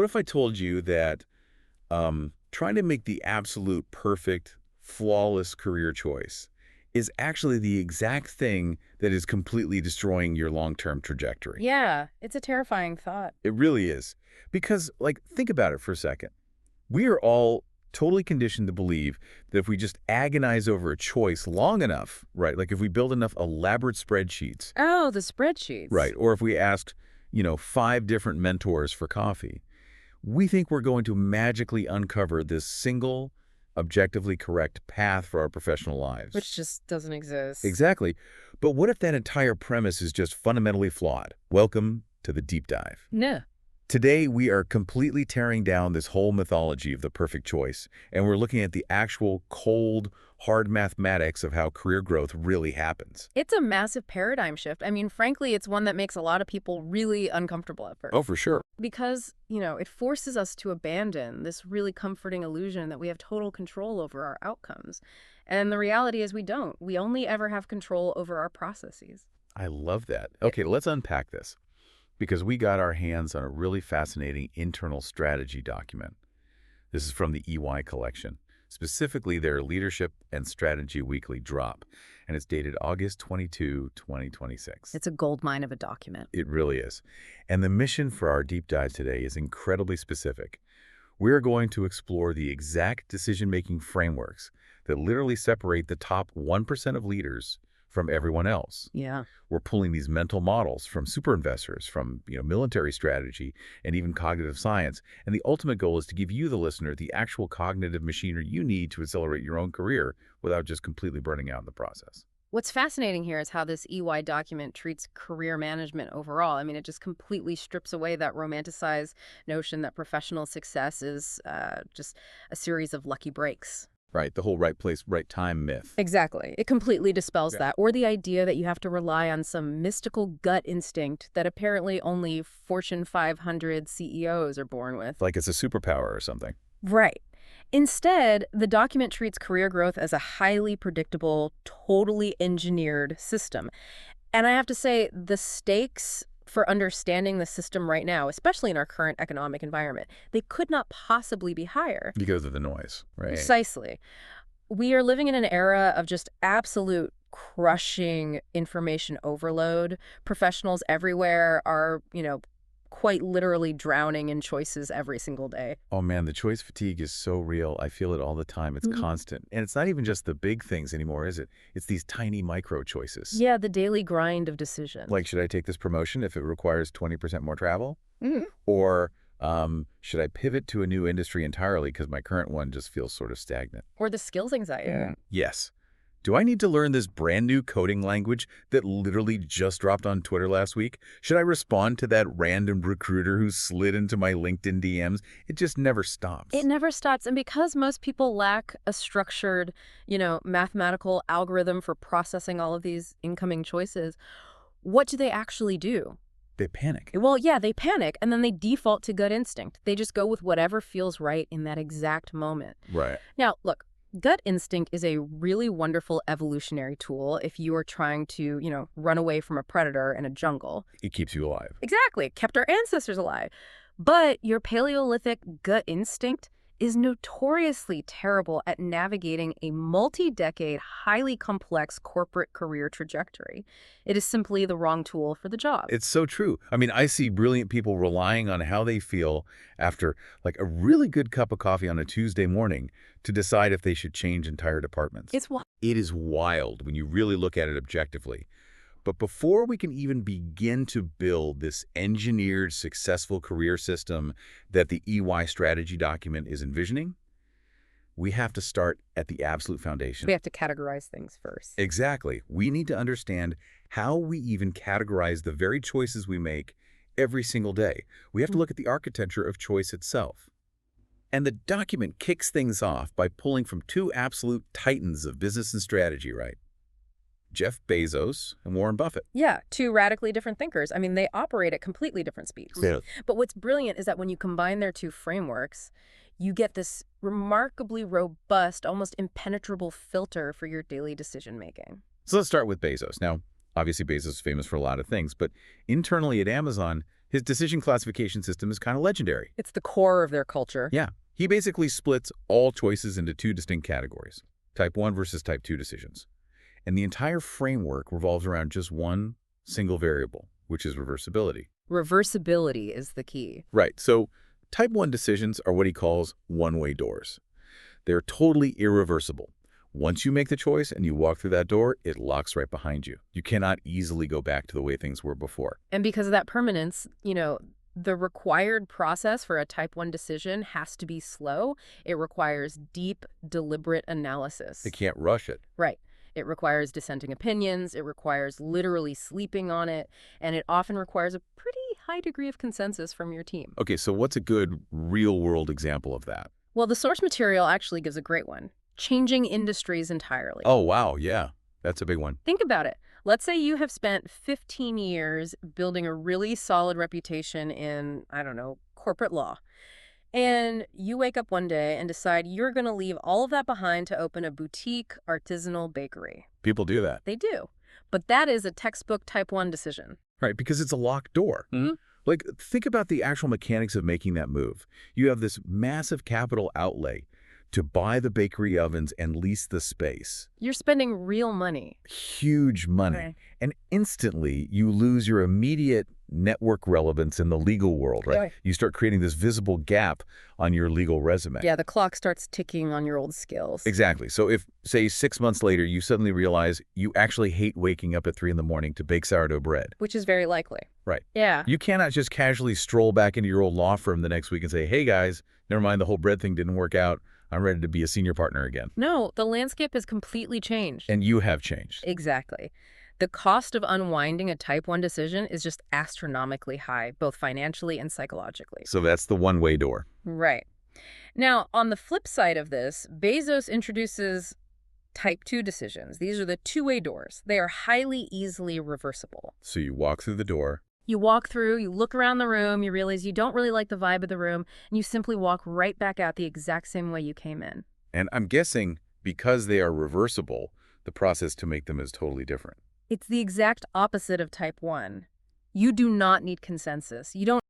what if I told you that trying to make the absolute perfect, flawless career choice is actually the exact thing that is completely destroying your long-term trajectory? Yeah, it's a terrifying thought. It really is. Because, like, think about it for a second. We are all totally conditioned to believe that if we just agonize over a choice long enough, right, like if we build enough elaborate spreadsheets, Oh, the spreadsheets. right, or if we asked, 5 different mentors for coffee, we think we're going to magically uncover this single, objectively correct path for our professional lives. Which just doesn't exist. Exactly. But what if that entire premise is just fundamentally flawed? Welcome to the deep dive. No. Today, we are completely tearing down this whole mythology of the perfect choice, and we're looking at the actual cold, hard mathematics of how career growth really happens. It's a massive paradigm shift. I mean, frankly, it's one that makes a lot of people really uncomfortable at first. Oh, for sure. Because, it forces us to abandon this really comforting illusion that we have total control over our outcomes. And the reality is we don't. We only ever have control over our processes. I love that. Okay, let's unpack this, because we got our hands on a really fascinating internal strategy document. This is from the EY collection, specifically their Leadership and Strategy Weekly drop, and it's dated August 22, 2026. It's a goldmine of a document. It really is. And the mission for our deep dive today is incredibly specific. We're going to explore the exact decision-making frameworks that literally separate the top 1% of leaders from everyone else. Yeah. We're pulling these mental models from super investors, from military strategy, and even cognitive science. And the ultimate goal is to give you, the listener, the actual cognitive machinery you need to accelerate your own career without just completely burning out in the process. What's fascinating here is how this EY document treats career management overall. I mean, it just completely strips away that romanticized notion that professional success is just a series of lucky breaks. Right, the whole right place, right time myth. Exactly. It completely dispels Yeah. that, or the idea that you have to rely on some mystical gut instinct that apparently only Fortune 500 CEOs are born with. Like it's a superpower or something. Right. Instead, the document treats career growth as a highly predictable, totally engineered system. And I have to say, the stakes for understanding the system right now, especially in our current economic environment, they could not possibly be higher. Because of the noise, right? Precisely. We are living in an era of just absolute crushing information overload. Professionals everywhere are, quite literally drowning in choices every single day. Oh man, the choice fatigue is so real. I feel it all the time. It's constant. And it's not even just the big things anymore, is it? It's these tiny micro choices. Yeah, the daily grind of decision. Like, should I take this promotion if it requires 20% more travel? Mhm. Or should I pivot to a new industry entirely because my current one just feels sort of stagnant? Or the skills anxiety. Yes. Do I need to learn this brand new coding language that literally just dropped on Twitter last week? Should I respond to that random recruiter who slid into my LinkedIn DMs? It just never stops. It never stops. And because most people lack a structured, mathematical algorithm for processing all of these incoming choices, what do they actually do? They panic. Well, yeah, they panic and then they default to gut instinct. They just go with whatever feels right in that exact moment. Right. Now, look, gut instinct is a really wonderful evolutionary tool if you are trying to, run away from a predator in a jungle. It keeps you alive. Exactly. It kept our ancestors alive. But your Paleolithic gut instinct is notoriously terrible at navigating a multi-decade, highly complex corporate career trajectory. It is simply the wrong tool for the job. It's so true. I mean, I see brilliant people relying on how they feel after like a really good cup of coffee on a Tuesday morning to decide if they should change entire departments. It is wild when you really look at it objectively. But before we can even begin to build this engineered, successful career system that the EY strategy document is envisioning, we have to start at the absolute foundation. We have to categorize things first. Exactly. We need to understand how we even categorize the very choices we make every single day. We have to look at the architecture of choice itself. And the document kicks things off by pulling from two absolute titans of business and strategy, right? Jeff Bezos and Warren Buffett. Yeah, two radically different thinkers. I mean, they operate at completely different speeds. Yeah. But what's brilliant is that when you combine their two frameworks, you get this remarkably robust, almost impenetrable filter for your daily decision-making. So let's start with Bezos. Now, obviously Bezos is famous for a lot of things, but internally at Amazon, His decision classification system is kind of legendary. It's the core of their culture. Yeah. He basically splits all choices into two distinct categories, type 1 versus type 2 decisions. And the entire framework revolves around just one single variable, which is reversibility. Reversibility is the key. Right. So type 1 decisions are what he calls one-way doors. They're totally irreversible. Once you make the choice and you walk through that door, it locks right behind you. You cannot easily go back to the way things were before. And because of that permanence, the required process for a type 1 decision has to be slow. It requires deep, deliberate analysis. They can't rush it. Right. It requires dissenting opinions. It requires literally sleeping on it. And it often requires a pretty high degree of consensus from your team. Okay, so what's a good real-world example of that? Well, the source material actually gives a great one. Changing industries entirely. Oh, wow, yeah. That's a big one. Think about it. Let's say you have spent 15 years building a really solid reputation in, I don't know, corporate law. And you wake up one day and decide you're going to leave all of that behind to open a boutique artisanal bakery. People do that. They do. But that is a textbook type 1 decision. Right, because it's a locked door. Mm-hmm. Like, think about the actual mechanics of making that move. You have this massive capital outlay to buy the bakery ovens and lease the space. You're spending real money. Huge money. Right. And instantly, you lose your immediate network relevance in the legal world, right? You start creating this visible gap on your legal resume. Yeah, the clock starts ticking on your old skills. Exactly. So if, say, 6 months later, you suddenly realize you actually hate waking up at 3 in the morning to bake sourdough bread. Which is very likely. Right. Yeah. You cannot just casually stroll back into your old law firm the next week and say, hey, guys, never mind, the whole bread thing didn't work out. I'm ready to be a senior partner again. No, the landscape has completely changed. And you have changed. Exactly. The cost of unwinding a type 1 decision is just astronomically high, both financially and psychologically. So that's the one-way door. Right. Now, on the flip side of this, Bezos introduces type 2 decisions. These are the two-way doors. They are highly easily reversible. So you walk through the door. You walk through, you look around the room, you realize you don't really like the vibe of the room, and you simply walk right back out the exact same way you came in. And I'm guessing because they are reversible, the process to make them is totally different. It's the exact opposite of type 1. You do not need consensus. You don't